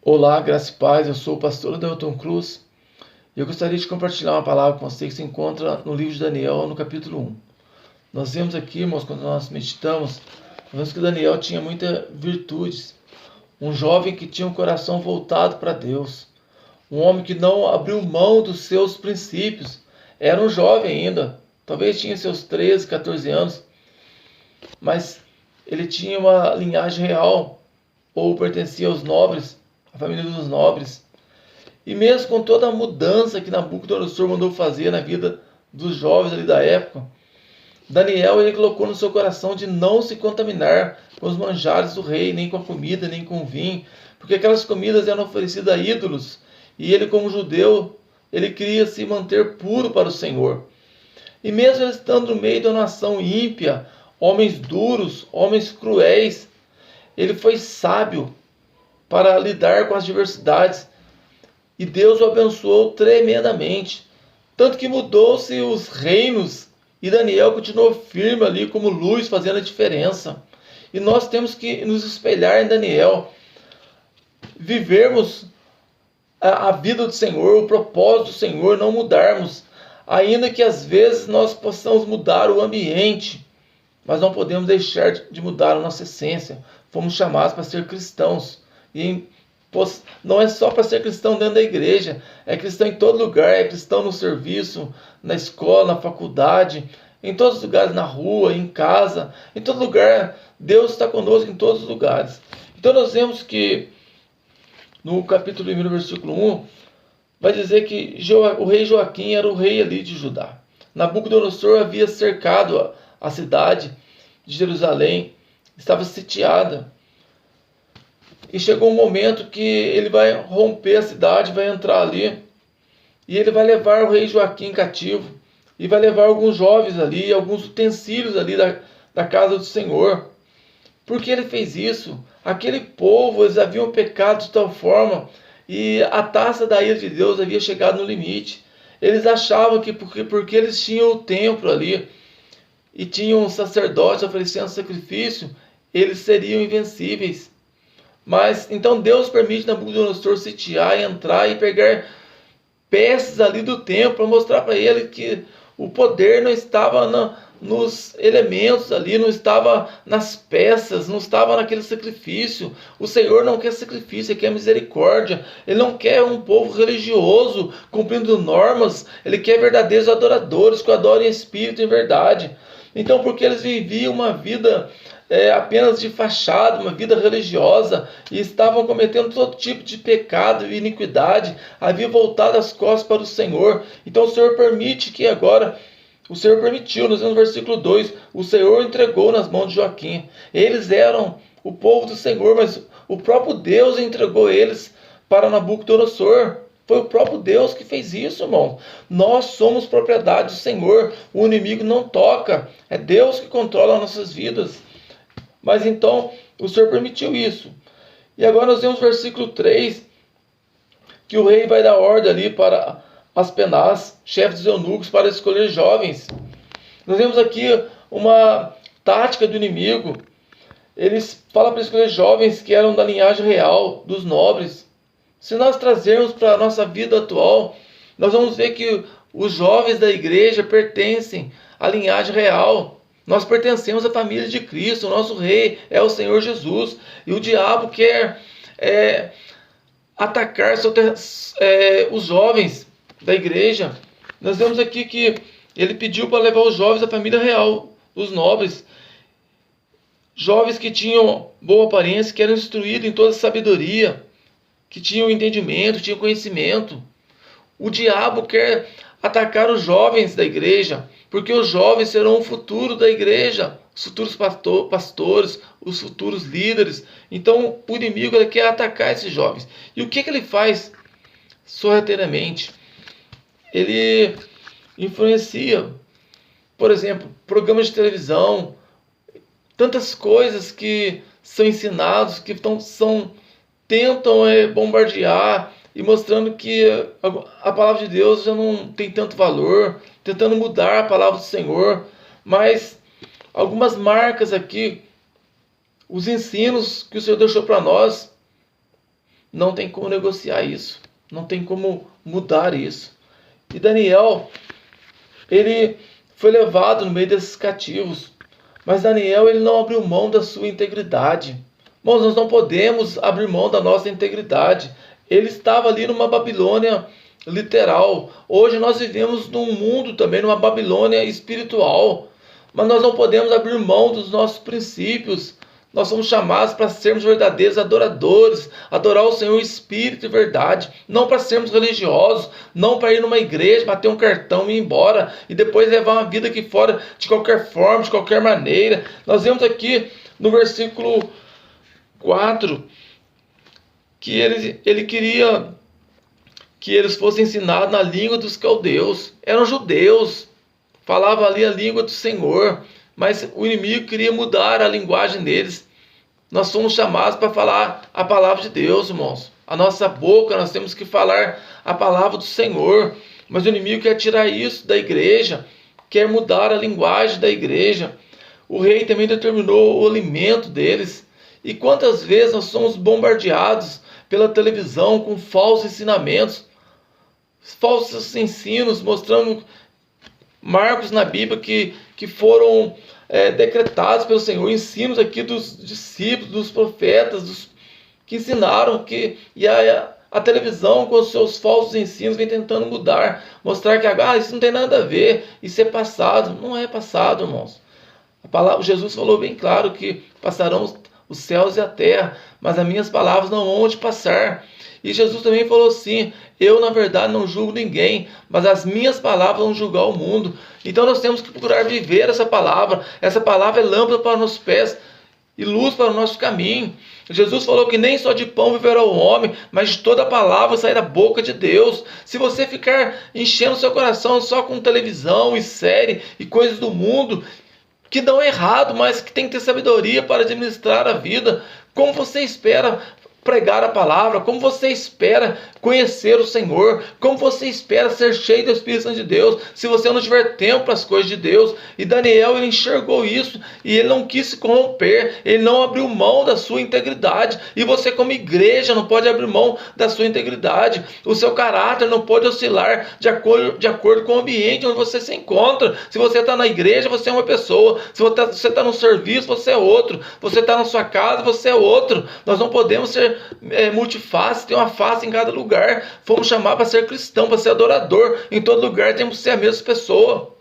Olá, graça e paz, eu sou o pastor Adelton Cruz e eu gostaria de compartilhar uma palavra com você que se encontra no livro de Daniel, no capítulo 1. Nós vemos aqui, irmãos, quando nós meditamos, vemos que Daniel tinha muitas virtudes. Um jovem que tinha um coração voltado para Deus. Um homem que não abriu mão dos seus princípios. Era um jovem ainda, talvez tinha seus 13, 14 anos, mas ele tinha uma linhagem real, ou pertencia aos nobres, a família dos nobres. E mesmo com toda a mudança que Nabucodonosor mandou fazer na vida dos jovens ali da época, Daniel ele colocou no seu coração de não se contaminar com os manjares do rei, nem com a comida, nem com o vinho, porque aquelas comidas eram oferecidas a ídolos, e ele como judeu, ele queria se manter puro para o Senhor. E mesmo ele estando no meio de uma nação ímpia, homens duros, homens cruéis, ele foi sábio para lidar com as diversidades. E Deus o abençoou tremendamente. Tanto que mudou-se os reinos e Daniel continuou firme ali como luz, fazendo a diferença. E nós temos que nos espelhar em Daniel. Vivermos a vida do Senhor, o propósito do Senhor, não mudarmos. Ainda que às vezes nós possamos mudar o ambiente, mas não podemos deixar de mudar a nossa essência. Fomos chamados para ser cristãos. E não é só para ser cristão dentro da igreja, é cristão em todo lugar, é cristão no serviço, na escola, na faculdade, em todos os lugares, na rua, em casa, em todo lugar. Deus está conosco em todos os lugares. Então nós vemos que no capítulo 1, no versículo 1, vai dizer que o rei Joaquim era o rei ali de Judá. Nabucodonosor havia cercado a cidade de Jerusalém, estava sitiada. E chegou um momento que ele vai romper a cidade, vai entrar ali, e ele vai levar o rei Joaquim cativo, e vai levar alguns jovens ali, alguns utensílios ali da casa do Senhor. Por que ele fez isso? Aquele povo, eles haviam pecado de tal forma, e a taça da ira de Deus havia chegado no limite. Eles achavam que porque eles tinham o templo ali, e tinham sacerdotes oferecendo sacrifício, eles seriam invencíveis. Mas então Deus permite Nabucodonosor sitiar, entrar e pegar peças ali do templo para mostrar para ele que o poder não estava nos elementos ali, não estava nas peças, não estava naquele sacrifício. O Senhor não quer sacrifício, Ele quer misericórdia. Ele não quer um povo religioso cumprindo normas. Ele quer verdadeiros adoradores que o adorem em espírito e em verdade. Então, porque eles viviam uma vida apenas de fachada, uma vida religiosa, e estavam cometendo todo tipo de pecado e iniquidade, haviam voltado as costas para o Senhor. Então o Senhor permite que agora, o Senhor permitiu, nos versículo 2, o Senhor entregou nas mãos de Joaquim. Eles eram o povo do Senhor, mas o próprio Deus entregou eles para Nabucodonosor. Foi o próprio Deus que fez isso, irmão. Nós somos propriedade do Senhor. O inimigo não toca. É Deus que controla as nossas vidas. Mas então o Senhor permitiu isso. E agora nós vemos o versículo 3, que o rei vai dar ordem ali para Aspenaz, chefe dos eunucos, para escolher jovens. Nós vemos aqui uma tática do inimigo. Eles falam para escolher jovens que eram da linhagem real, dos nobres. Se nós trazermos para a nossa vida atual, nós vamos ver que os jovens da igreja pertencem à linhagem real. Nós pertencemos à família de Cristo, o nosso rei é o Senhor Jesus. E o diabo quer atacar os jovens da igreja. Nós vemos aqui que ele pediu para levar os jovens da família real, os nobres. Jovens que tinham boa aparência, que eram instruídos em toda a sabedoria, que tinham entendimento, tinham conhecimento. O diabo quer atacar os jovens da igreja, porque os jovens serão o futuro da igreja, os futuros pastores, os futuros líderes. Então o inimigo quer atacar esses jovens. E o que ele faz? Sorrateiramente, ele influencia, por exemplo, programas de televisão, tantas coisas que são ensinados, que tentam bombardear e mostrando que a palavra de Deus já não tem tanto valor, tentando mudar a palavra do Senhor. Mas algumas marcas aqui, os ensinos que o Senhor deixou para nós, não tem como negociar isso, não tem como mudar isso. E Daniel, ele foi levado no meio desses cativos, mas Daniel, ele não abriu mão da sua integridade. Irmãos, nós não podemos abrir mão da nossa integridade. Ele estava ali numa Babilônia literal. Hoje nós vivemos num mundo também, numa Babilônia espiritual. Mas nós não podemos abrir mão dos nossos princípios. Nós somos chamados para sermos verdadeiros adoradores, adorar o Senhor em espírito e verdade, não para sermos religiosos, não para ir numa igreja, bater um cartão e ir embora, e depois levar uma vida aqui fora de qualquer forma, de qualquer maneira. Nós vemos aqui no versículo 4, que ele queria que eles fossem ensinados na língua dos caldeus. Eram judeus, falavam ali a língua do Senhor, mas o inimigo queria mudar a linguagem deles. Nós somos chamados para falar a palavra de Deus, irmãos. A nossa boca, nós temos que falar a palavra do Senhor, mas o inimigo quer tirar isso da igreja, quer mudar a linguagem da igreja. O rei também determinou o alimento deles. E quantas vezes nós somos bombardeados pela televisão com falsos ensinamentos, falsos ensinos, mostrando marcos na Bíblia que foram decretados pelo Senhor, ensinos aqui dos discípulos, dos profetas, que ensinaram, e a televisão com os seus falsos ensinos vem tentando mudar, mostrar que isso não tem nada a ver, isso é passado. Não é passado, irmãos. Jesus falou bem claro que passarão os céus e a terra, mas as minhas palavras não vão de passar. E Jesus também falou assim: eu na verdade não julgo ninguém, mas as minhas palavras vão julgar o mundo. Então nós temos que procurar viver essa palavra. Essa palavra é lâmpada para os nossos pés e luz para o nosso caminho. Jesus falou que nem só de pão viverá o homem, mas de toda a palavra sair da boca de Deus. Se você ficar enchendo seu coração só com televisão e série e coisas do mundo, que dão errado, mas que tem que ter sabedoria para administrar a vida, como você espera pregar a palavra? Como você espera conhecer o Senhor? Como você espera ser cheio do Espírito Santo de Deus se você não tiver tempo para as coisas de Deus? E Daniel, ele enxergou isso e ele não quis se corromper, ele não abriu mão da sua integridade. E você, como igreja, não pode abrir mão da sua integridade. O seu caráter não pode oscilar de acordo com o ambiente onde você se encontra. Se você está na igreja, você é uma pessoa. Se você está no serviço, você é outro. Você está na sua casa, você é outro. Nós não podemos ser multiface, ter uma face em cada lugar. Fomos chamados para ser cristão, para ser adorador. Em todo lugar temos que ser a mesma pessoa.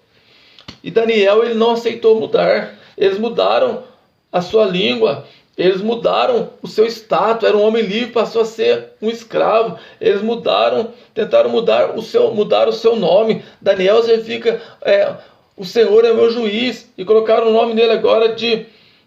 E Daniel, ele não aceitou mudar. Eles mudaram a sua língua, eles mudaram o seu status. Era um homem livre, passou a ser um escravo. Eles tentaram mudar o seu nome. Daniel significa o Senhor é meu juiz, e colocaram o nome dele agora de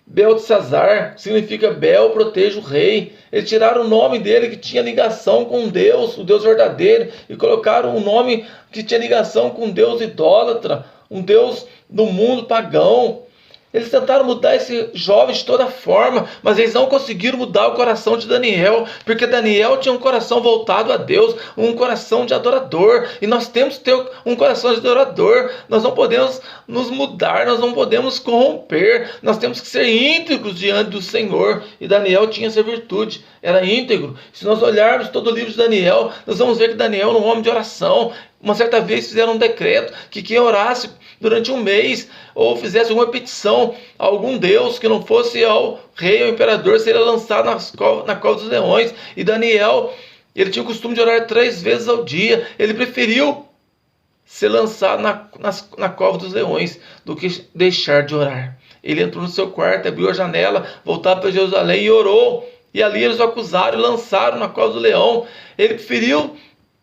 Beltesazar, significa Bel protege o rei. Eles tiraram o nome dele que tinha ligação com Deus, o Deus verdadeiro, e colocaram um nome que tinha ligação com Deus idólatra, um Deus do mundo pagão. Eles tentaram mudar esse jovem de toda forma, mas eles não conseguiram mudar o coração de Daniel, porque Daniel tinha um coração voltado a Deus, um coração de adorador, e nós temos que ter um coração de adorador. Nós não podemos nos mudar, nós não podemos corromper, nós temos que ser íntegros diante do Senhor, e Daniel tinha essa virtude, era íntegro. Se nós olharmos todo o livro de Daniel, nós vamos ver que Daniel era um homem de oração. Uma certa vez fizeram um decreto que quem orasse durante um mês ou fizesse uma petição a algum deus que não fosse ao rei ou imperador, seria lançado na cova dos leões. E Daniel, ele tinha o costume de orar 3 vezes ao dia. Ele preferiu ser lançado na cova dos leões do que deixar de orar. Ele entrou no seu quarto, abriu a janela, voltava para Jerusalém e orou. E ali eles o acusaram e lançaram na cova do leão. Ele preferiu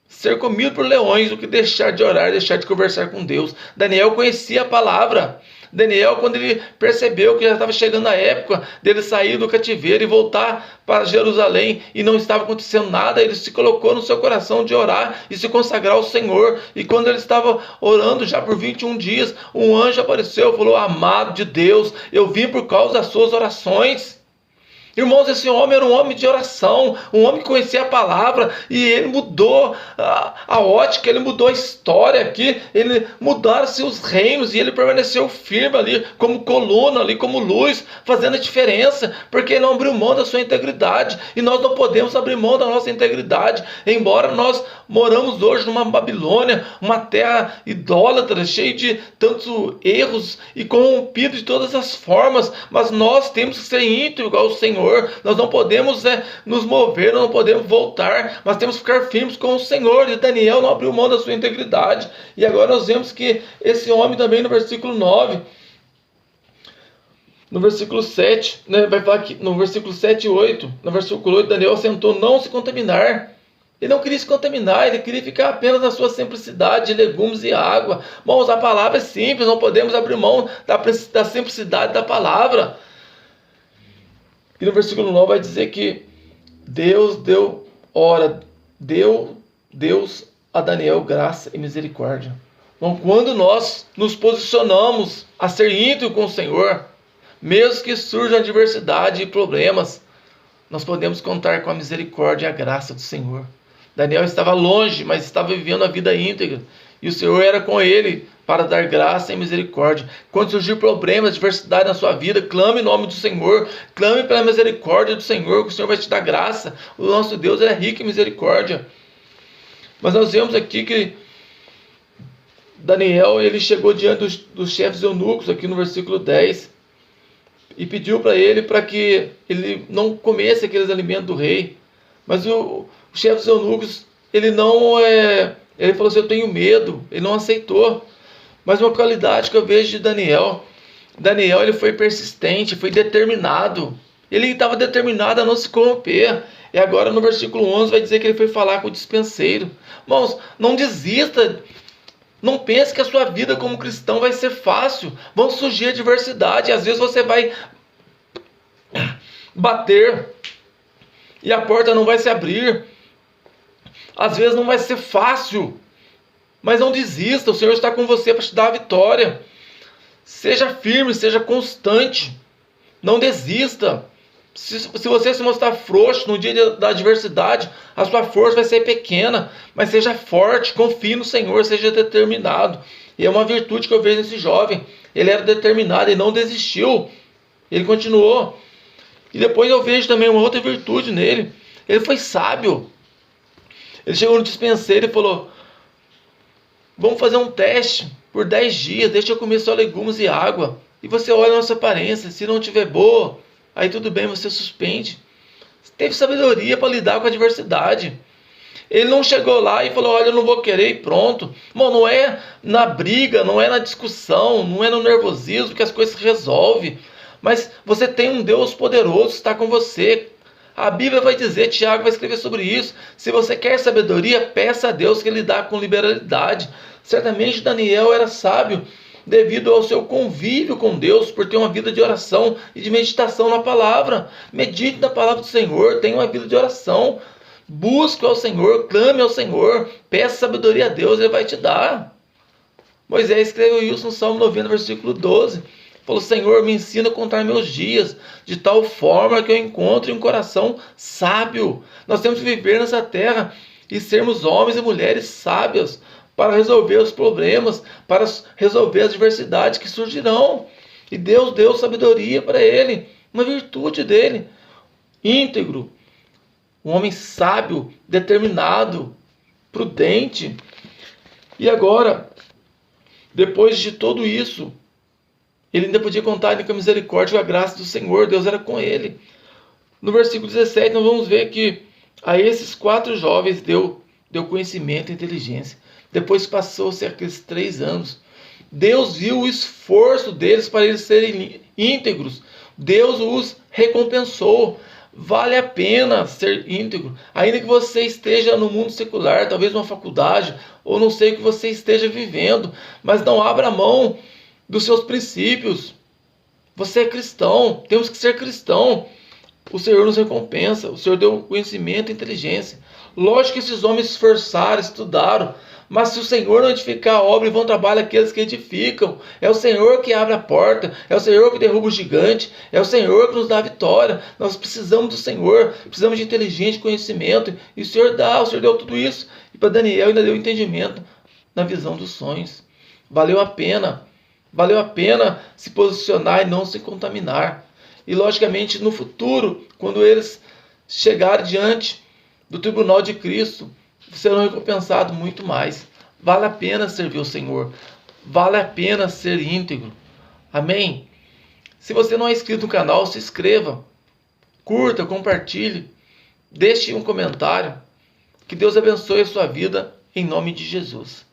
ser comido por leões do que deixar de orar, deixar de conversar com Deus. Daniel conhecia a palavra. Daniel, quando ele percebeu que já estava chegando a época dele sair do cativeiro e voltar para Jerusalém e não estava acontecendo nada, ele se colocou no seu coração de orar e se consagrar ao Senhor. E quando ele estava orando já por 21 dias, um anjo apareceu e falou: amado de Deus, eu vim por causa das suas orações. Irmãos, esse homem era um homem de oração, um homem que conhecia a palavra, e ele mudou a ótica, ele mudou a história aqui, ele mudaram-se os reinos, e ele permaneceu firme ali, como coluna, ali como luz, fazendo a diferença, porque ele não abriu mão da sua integridade, e nós não podemos abrir mão da nossa integridade, embora nós moramos hoje numa Babilônia, uma terra idólatra, cheia de tantos erros e corrompido de todas as formas, mas nós temos que ser íntegros ao Senhor. Nós não podemos nos mover, nós não podemos voltar, mas temos que ficar firmes com o Senhor. E Daniel não abriu mão da sua integridade. E agora nós vemos que esse homem também no versículo 9, no versículo 7, né, vai falar que no versículo 7 e 8, no versículo 8, Daniel assentou não se contaminar. Ele não queria se contaminar, ele queria ficar apenas na sua simplicidade de legumes e água. Irmãos, a palavra é simples, não podemos abrir mão da simplicidade da palavra. E no versículo 9 vai dizer que Deus deu a Daniel graça e misericórdia. Então, quando nós nos posicionamos a ser íntegro com o Senhor, mesmo que surjam adversidade e problemas, nós podemos contar com a misericórdia e a graça do Senhor. Daniel estava longe, mas estava vivendo a vida íntegra. E o Senhor era com ele para dar graça e misericórdia. Quando surgir problemas, adversidade na sua vida, clame em nome do Senhor. Clame pela misericórdia do Senhor, que o Senhor vai te dar graça. O nosso Deus é rico em misericórdia. Mas nós vemos aqui que Daniel, ele chegou diante dos chefes eunucos, aqui no versículo 10, e pediu para ele para que ele não comesse aqueles alimentos do rei. Mas o chefe dos eunucos, ele falou assim, eu tenho medo. Ele não aceitou. Mas uma qualidade que eu vejo de Daniel, ele foi persistente, foi determinado. Ele estava determinado a não se corromper. E agora no versículo 11 vai dizer que ele foi falar com o dispenseiro. Irmãos, não desista. Não pense que a sua vida como cristão vai ser fácil. Vão surgir adversidade. Às vezes você vai bater e a porta não vai se abrir. Às vezes não vai ser fácil. Mas não desista. O Senhor está com você para te dar a vitória. Seja firme, seja constante. Não desista. Se você se mostrar frouxo no dia da adversidade, a sua força vai ser pequena, mas seja forte, confie no Senhor, seja determinado. E é uma virtude que eu vejo nesse jovem. Ele era determinado e não desistiu. Ele continuou. E depois eu vejo também uma outra virtude nele. Ele foi sábio. Ele chegou no dispenseiro e falou, vamos fazer um teste por 10 dias, deixa eu comer só legumes e água. E você olha a nossa aparência, se não tiver boa, aí tudo bem, você suspende. Teve sabedoria para lidar com a adversidade. Ele não chegou lá e falou, olha, eu não vou querer e pronto. Irmão, não é na briga, não é na discussão, não é no nervosismo que as coisas se resolvem. Mas você tem um Deus poderoso que está com você. A Bíblia vai dizer, Tiago vai escrever sobre isso. Se você quer sabedoria, peça a Deus que ele dá com liberalidade. Certamente Daniel era sábio devido ao seu convívio com Deus, por ter uma vida de oração e de meditação na palavra. Medite na palavra do Senhor, tenha uma vida de oração. Busque ao Senhor, clame ao Senhor, peça sabedoria a Deus, ele vai te dar. Moisés escreveu isso no Salmo 90, versículo 12. Falou, Senhor, me ensina a contar meus dias, de tal forma que eu encontre um coração sábio. Nós temos que viver nessa terra e sermos homens e mulheres sábios para resolver os problemas, para resolver as adversidades que surgirão. E Deus deu sabedoria para ele, uma virtude dele, íntegro, um homem sábio, determinado, prudente. E agora, depois de tudo isso, ele ainda podia contar com a misericórdia e a graça do Senhor. Deus era com ele. No versículo 17 nós vamos ver que a esses 4 jovens deu conhecimento e inteligência. Depois passou-se aqueles 3 anos. Deus viu o esforço deles para eles serem íntegros. Deus os recompensou. Vale a pena ser íntegro. Ainda que você esteja no mundo secular, talvez numa faculdade, ou não sei o que você esteja vivendo, mas não abra mão dos seus princípios. Você é cristão, temos que ser cristão. O Senhor nos recompensa, o Senhor deu conhecimento e inteligência. Lógico que esses homens se esforçaram, estudaram, Mas se o Senhor não edificar a obra, vão trabalhar aqueles que edificam. É o Senhor que abre a porta, é o Senhor que derruba o gigante, é o Senhor que nos dá a vitória. Nós precisamos do Senhor, precisamos de inteligência, conhecimento, e o Senhor deu tudo isso. E para Daniel ainda deu entendimento na visão dos sonhos. Valeu a pena se posicionar e não se contaminar. E logicamente no futuro, quando eles chegarem diante do tribunal de Cristo, serão recompensados muito mais. Vale a pena servir o Senhor. Vale a pena ser íntegro. Amém? Se você não é inscrito no canal, se inscreva. Curta, compartilhe. Deixe um comentário. Que Deus abençoe a sua vida em nome de Jesus.